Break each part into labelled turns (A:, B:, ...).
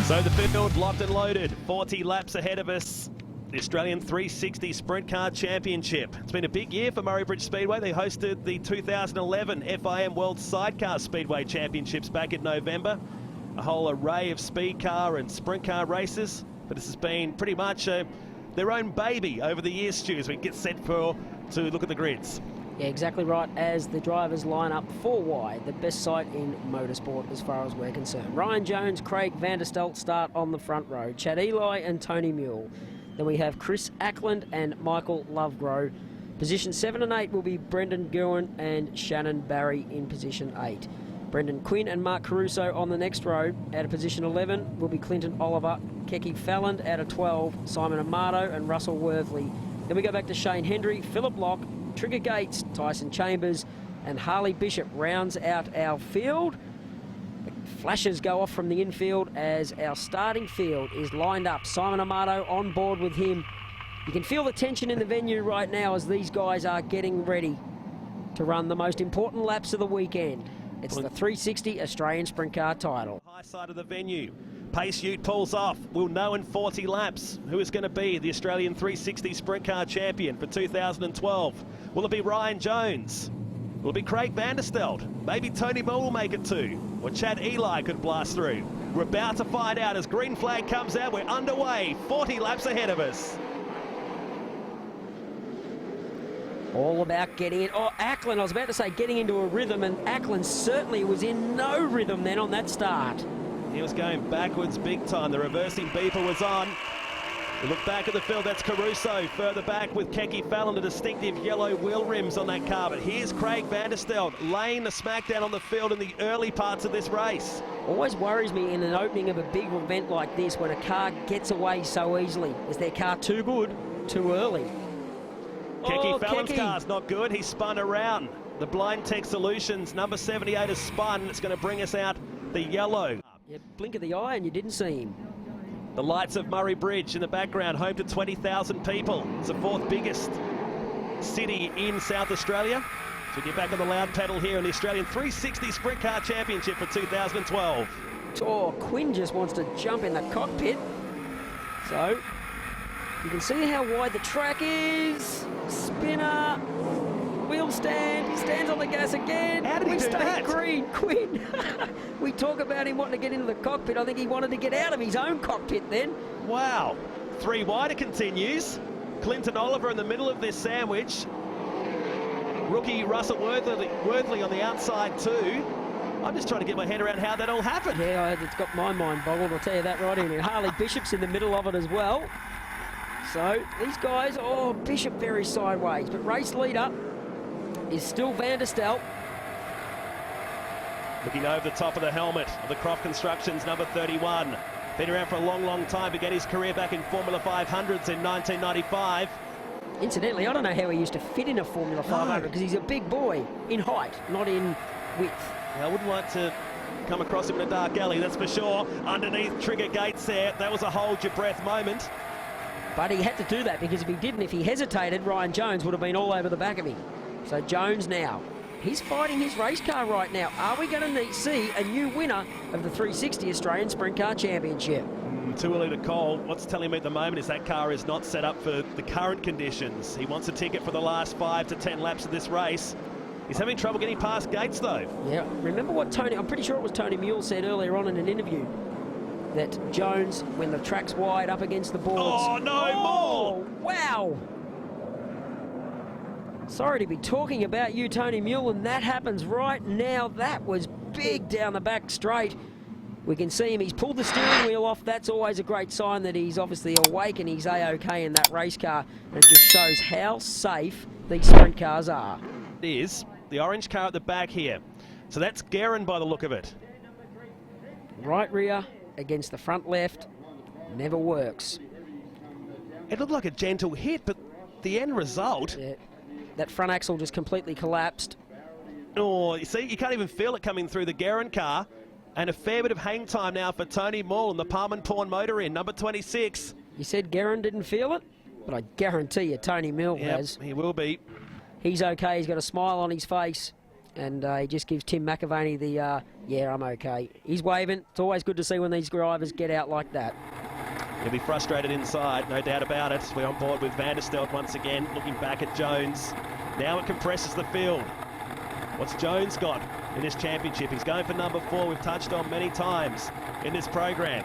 A: So the field locked and loaded, 40 laps ahead of us. The Australian 360 Sprint Car Championship. It's been a big year for Murray Bridge Speedway. They hosted the 2011 FIM World Sidecar Speedway Championships back in November. A whole array of speed car and sprint car races. But this has been pretty much their own baby over the years, Stu, as we get set to look at the grids.
B: Yeah, exactly right. As the drivers line up 4 wide, the best sight in motorsport as far as we're concerned. Ryan Jones, Craig van der Steldt start on the front row. Chad Eli and Tony Mule. Then we have Chris Ackland and Michael Lovegrove. Position 7 and 8 will be Brendan Gowan and Shannon Barry in position 8. Brendan Quinn and Mark Caruso on the next row. Out of position 11 will be Clinton Oliver, Keke Falland out of 12, Simon Amato and Russell Worthley. Then we go back to Shane Hendry, Philip Locke, Trigger Gates, Tyson Chambers and Harley Bishop rounds out our field. The flashes go off from the infield as our starting field is lined up. Simon Amato on board with him. You can feel the tension in the venue right now as these guys are getting ready to run the most important laps of the weekend. It's the 360 Australian Sprint Car title.
A: High side of the venue. Pace Ute pulls off. We'll know in 40 laps who is going to be the Australian 360 Sprint Car champion for 2012. Will it be Ryan Jones? Will it be Craig van der Steldt? Maybe Tony Mule will make it too. Or Chad Eli could blast through. We're about to find out as green flag comes out. We're underway. 40 laps ahead of us.
B: All about getting it. Oh, Ackland, I was about to say getting into a rhythm, and Ackland certainly was in no rhythm then on that start.
A: He was going backwards big time. The reversing beeper was on. We look back at the field, that's Caruso. Further back with Keke Falland, the distinctive yellow wheel rims on that car. But here's Craig van der Steldt laying the smackdown on the field in the early parts of this race.
B: Always worries me in an opening of a big event like this when a car gets away so easily. Is their car too good, too early?
A: Keke Falland's car's not good. He spun around. The Blind Tech Solutions number 78 has spun. It's going to bring us out the yellow.
B: You blink of the eye and you didn't see him.
A: The lights of Murray Bridge in the background, home to 20,000 people. It's the 4th biggest city in South Australia. So we get back on the loud pedal here in the Australian 360 Sprint Car Championship for 2012.
B: Oh, Quinn just wants to jump in the cockpit. So you can see how wide the track is. Spinner, wheel stand, he stands on the gas again.
A: How did he do that?
B: Green, Quinn. We talk about him wanting to get into the cockpit. I think he wanted to get out of his own cockpit then.
A: Wow. 3 wide it continues. Clinton Oliver in the middle of this sandwich. Rookie Russell Worthley on the outside too. I'm just trying to get my head around how that all happened.
B: Yeah, it's got my mind boggled, I'll tell you that right in here. Harley Bishop's in the middle of it as well. So these guys, oh, Bishop very sideways, but race leader is still van der Steldt.
A: Looking over the top of the helmet of the Croft Constructions number 31. Been around for a long, long time. Began his career back in Formula 500s in 1995.
B: Incidentally, I don't know how he used to fit in a Formula 500 because he's a big boy in height, not in width.
A: I wouldn't like to come across him in a dark alley, that's for sure. Underneath Trigger Gates there, that was a hold your breath moment.
B: But he had to do that because if he didn't, if he hesitated, Ryan Jones would have been all over the back of him. So Jones now, he's fighting his race car right now. Are we going to see a new winner of the 360 Australian Sprint Car Championship?
A: Too early to call. What's telling me at the moment is that car is not set up for the current conditions. He wants a ticket for the last 5 to 10 laps of this race. He's having trouble getting past Gates though. Yeah,
B: remember what I'm pretty sure it was Tony Mule said earlier on in an interview, that Jones, when the track's wide up against the boards...
A: Oh, no, more!
B: Wow! Sorry to be talking about you, Tony Mule, and that happens right now. That was big down the back straight. We can see him, he's pulled the steering wheel off. That's always a great sign that he's obviously awake and he's A-OK in that race car. And it just shows how safe these sprint cars are.
A: It is. The orange car at the back here. So that's Guerin by the look of it.
B: Right rear against the front left, never works.
A: It looked like a gentle hit, but the end result...
B: Yeah, that front axle just completely collapsed.
A: Oh, you see, you can't even feel it coming through the Guerin car. And a fair bit of hang time now for Tony Mule and the Palm & Pawn motor in, number 26.
B: You said Guerin didn't feel it, but I guarantee you Tony Mule has.
A: He will be.
B: He's okay, he's got a smile on his face. And he just gives Tim McAvaney the, yeah, I'm okay. He's waving. It's always good to see when these drivers get out like that.
A: He'll be frustrated inside, no doubt about it. We're on board with Vanderstelt once again, looking back at Jones. Now it compresses the field. What's Jones got in this championship? He's going for number 4. We've touched on many times in this program.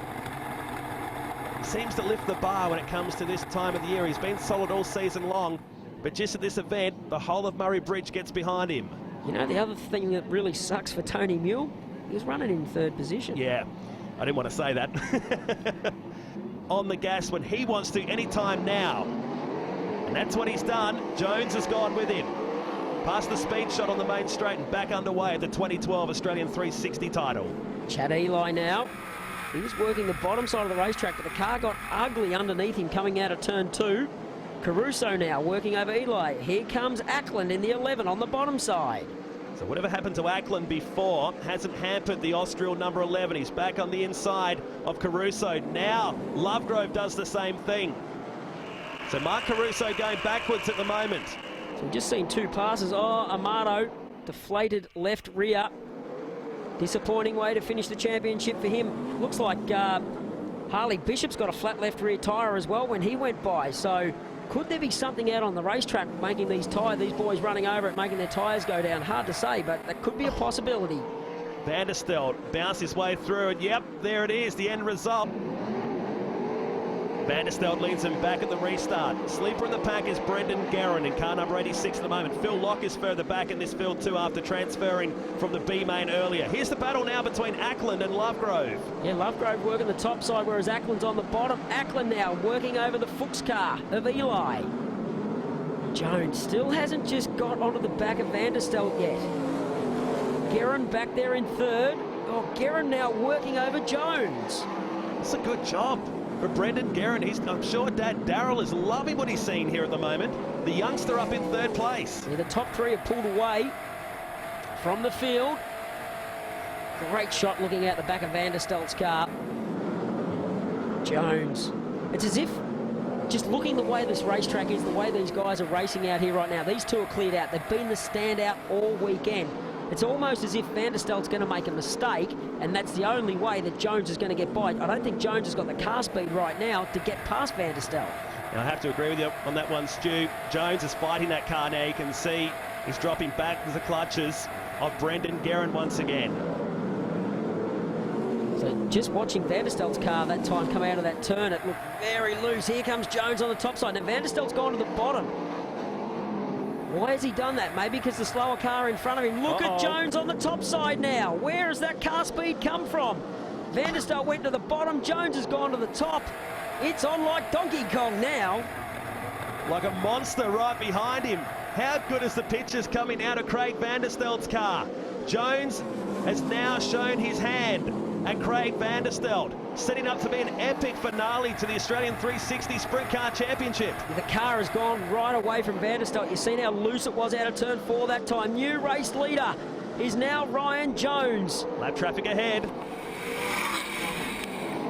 A: He seems to lift the bar when it comes to this time of the year. He's been solid all season long, but just at this event, the whole of Murray Bridge gets behind him.
B: You know, the other thing that really sucks for Tony Mule, he was running in 3rd position.
A: Yeah, I didn't want to say that. On the gas when he wants to, anytime now. And that's what he's done. Jones has gone with him. Past the speed shot on the main straight and back underway at the 2012 Australian 360 title.
B: Chad Eli now. He was working the bottom side of the racetrack, but the car got ugly underneath him coming out of turn 2. Caruso now working over Eli. Here comes Ackland in the 11 on the bottom side.
A: So whatever happened to Ackland before hasn't hampered the Austral number 11. He's back on the inside of Caruso. Now Lovegrove does the same thing. So Mark Caruso going backwards at the moment.
B: So we've just seen 2 passes. Oh, Amato, deflated left rear. Disappointing way to finish the championship for him. Looks like Harley Bishop's got a flat left rear tyre as well when he went by. So could there be something out on the racetrack making these boys running over it, making their tyres go down? Hard to say, but that could be a possibility.
A: Vanderstelt bounced his way through and yep, there it is, the end result. Vanderstelt leads him back at the restart. Sleeper in the pack is Brendan Guerin in car number 86 at the moment. Phil Locke is further back in this field too after transferring from the B main earlier. Here's the battle now between Ackland and Lovegrove.
B: Yeah, Lovegrove working the top side, whereas Ackland's on the bottom. Ackland now working over the Fuchs car of Eli. Jones still hasn't just got onto the back of Vanderstelt yet. Guerin back there in 3rd. Oh, Guerin now working over Jones.
A: It's a good job for Brendan Guerin. I'm sure Dad Darrell is loving what he's seen here at the moment. The youngster up in 3rd place.
B: Yeah, the top 3 have pulled away from the field. Great shot looking out the back of Vanderstelt's car. Jones. It's as if, just looking the way this racetrack is, the way these guys are racing out here right now, these 2 are cleared out. They've been the standout all weekend. It's almost as if Vanderstelt's going to make a mistake, and that's the only way that Jones is going to get by. I don't think Jones has got the car speed right now to get past Vanderstelt.
A: Now, I have to agree with you on that one, Stu. Jones is fighting that car now. You can see he's dropping back to the clutches of Brendan Guerin once again.
B: So just watching Vanderstelt's car that time come out of that turn, it looked very loose. Here comes Jones on the top side. Now Vanderstelt's gone to the bottom. Why has he done that? Maybe because the slower car in front of him. Look at Jones on the top side now. Where has that car speed come from? Vanderstelt went to the bottom. Jones has gone to the top. It's on like Donkey Kong now.
A: Like a monster right behind him. How good is the pictures coming out of Craig Vanderstelt's car? Jones has now shown his hand at Craig Vanderstelt, setting up to be an epic finale to the Australian 360 Sprint Car Championship.
B: The car has gone right away from Vanderstelt. You've seen how loose it was out of turn 4 that time. New race leader is now Ryan Jones.
A: Lap traffic ahead.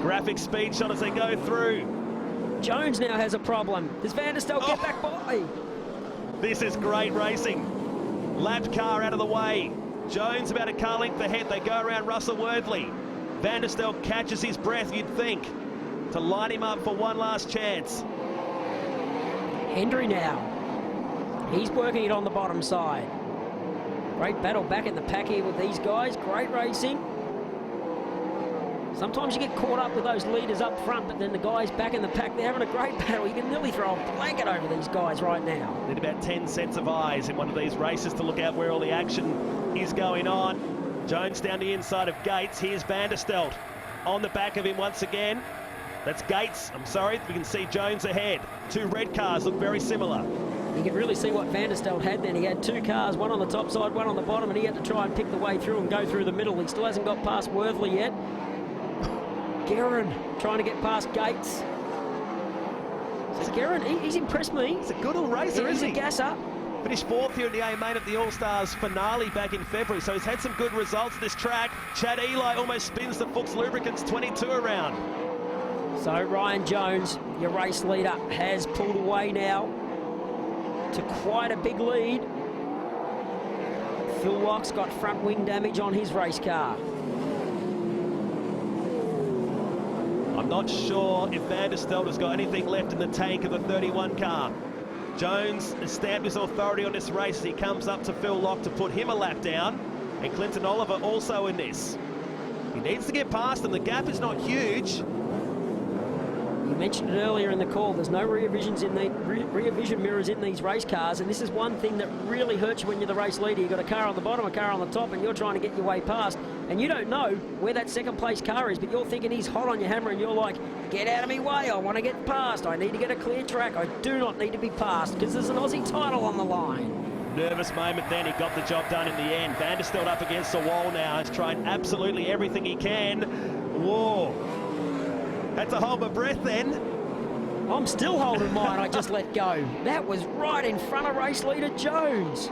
A: Graphic speed shot as they go through.
B: Jones now has a problem. Does Vanderstelt get back by?
A: This is great racing. Lapped car out of the way. Jones about a car length ahead. They go around Russell Worthley. Vanderstelt catches his breath, you'd think, to line him up for one last chance.
B: Hendry now. He's working it on the bottom side. Great battle back in the pack here with these guys. Great racing. Sometimes you get caught up with those leaders up front, but then the guys back in the pack, they're having a great battle. You can nearly throw a blanket over these guys right now.
A: Need about 10 sets of eyes in one of these races to look out where all the action is going on. Jones down the inside of Gates. Here's Vanderstelt on the back of him once again. That's Gates. I'm sorry. We can see Jones ahead. 2 red cars look very similar.
B: You can really see what Vanderstelt had then. He had 2 cars, one on the top side, one on the bottom, and he had to try and pick the way through and go through the middle. He still hasn't got past Worthley yet. Guerin trying to get past Gates. So Guerin, he's impressed me.
A: He's a good little racer, isn't he?
B: He's a gasser.
A: Finished 4th here in the A main at the All-Stars finale back in February, so he's had some good results at this track. Chad Eli almost spins the Fuchs Lubricants 22 around.
B: So Ryan Jones, your race leader, has pulled away now to quite a big lead. Phil Locke's got front wing damage on his race car.
A: I'm not sure if Van der Steldt has got anything left in the tank of the 31 car. Jones has stamped his authority on this race as he comes up to Phil Locke to put him a lap down. And Clinton Oliver also in this. He needs to get past him. The gap is not huge.
B: You mentioned it earlier in the call, there's no rear vision mirrors in these race cars, and this is one thing that really hurts you when you're the race leader. You've got a car on the bottom, a car on the top, and you're trying to get your way past, and you don't know where that second place car is, but you're thinking he's hot on your hammer, and you're like, get out of me way, I want to get past, I need to get a clear track, I do not need to be passed, because there's an Aussie title on the line.
A: Nervous moment then, he got the job done in the end. Van der Steldt up against the wall now, has tried absolutely everything he can. Whoa. Had to hold my breath then.
B: I'm still holding mine, I just let go. That was right in front of race leader Jones.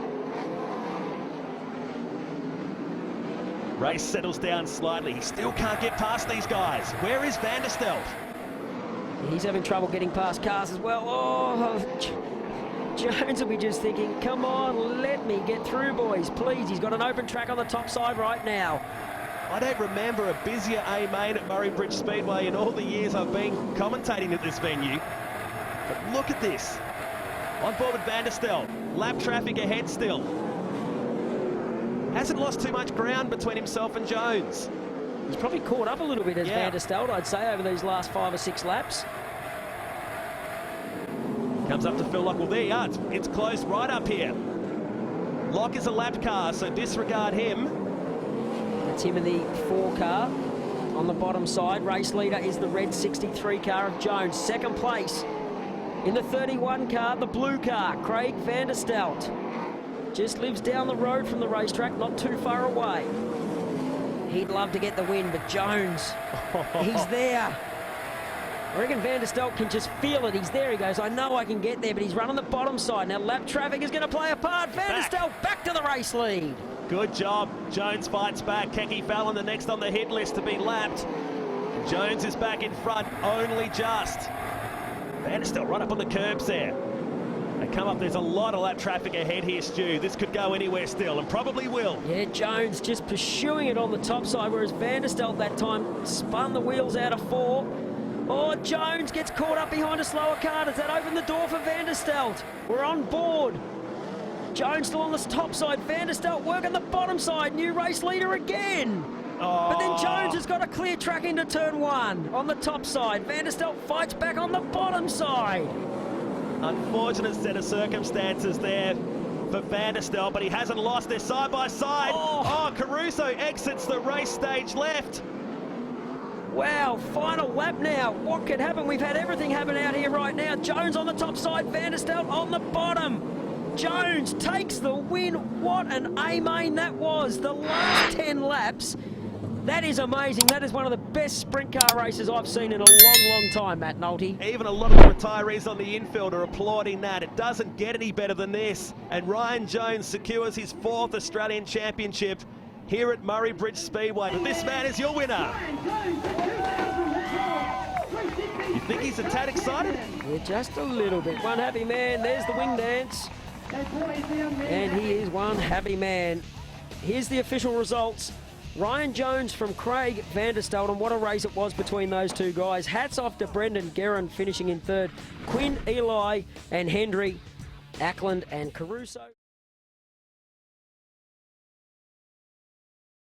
A: Race settles down slightly. He still can't get past these guys. Where is Van der Steldt?
B: He's having trouble getting past cars as well. Oh, Jones will be just thinking, come on, let me get through, boys, please. He's got an open track on the top side right now.
A: I don't remember a busier A-main at Murray Bridge Speedway in all the years I've been commentating at this venue. But look at this. On board with Van der Steldt. Lap traffic ahead still. Hasn't lost too much ground between himself and Jones.
B: He's probably caught up a little bit as Van der Steldt, I'd say, over these last 5 or 6 laps.
A: Comes up to Phil Locke. Well, there you are. It's close right up here. Locke is a lap car, so disregard him.
B: That's him in the 4 car on the bottom side. Race leader is the red 63 car of Jones. Second place in the 31 car, the blue car, Craig Van der Steldt. Just lives down the road from the racetrack, not too far away. He'd love to get the win, but Jones, he's there. I reckon Van der Steldt can just feel it. He's there. He goes, I know I can get there, but he's running the bottom side. Now lap traffic is going to play a part. Van der Steldt back to the race lead.
A: Good job. Jones fights back. Keke Fallon the next on the hit list to be lapped. Jones is back in front, only just. Van der Steldt right up on the curbs there. They come up, there's a lot of lap traffic ahead here, Stu. This could go anywhere still, and probably will.
B: Yeah, Jones just pursuing it on the top side, whereas Van der Steldt that time spun the wheels out of 4. Oh, Jones gets caught up behind a slower car. Does that open the door for Van der Steldt? We're on board. Jones still on the top side. Van der Steldt working the bottom side. New race leader again.
A: Oh.
B: But then Jones has got a clear track into turn 1 on the top side. Van der Steldt fights back on the bottom side.
A: Unfortunate set of circumstances there for Van der Steldt, but he hasn't lost. They're side by side. Oh, Caruso exits the race stage left.
B: Wow, final lap now. What could happen? We've had everything happen out here right now. Jones on the top side, Van der Steldt on the bottom. Jones takes the win. What an A-main that was. The last 10 laps. That is amazing. That is one of the best sprint car races I've seen in a long, long time, Matt Nolte.
A: Even a lot of the retirees on the infield are applauding that. It doesn't get any better than this. And Ryan Jones secures his 4th Australian Championship here at Murray Bridge Speedway. But this man is your winner. You think he's a tad excited?
B: Yeah, just a little bit. One happy man. There's the wing dance. And he is one happy man. Here's the official results. Ryan Jones from Craig Van der Steldt, and what a race it was between those two guys. Hats off to Brendan Guerin finishing in 3rd. Quinn, Eli and Hendry, Ackland and Caruso.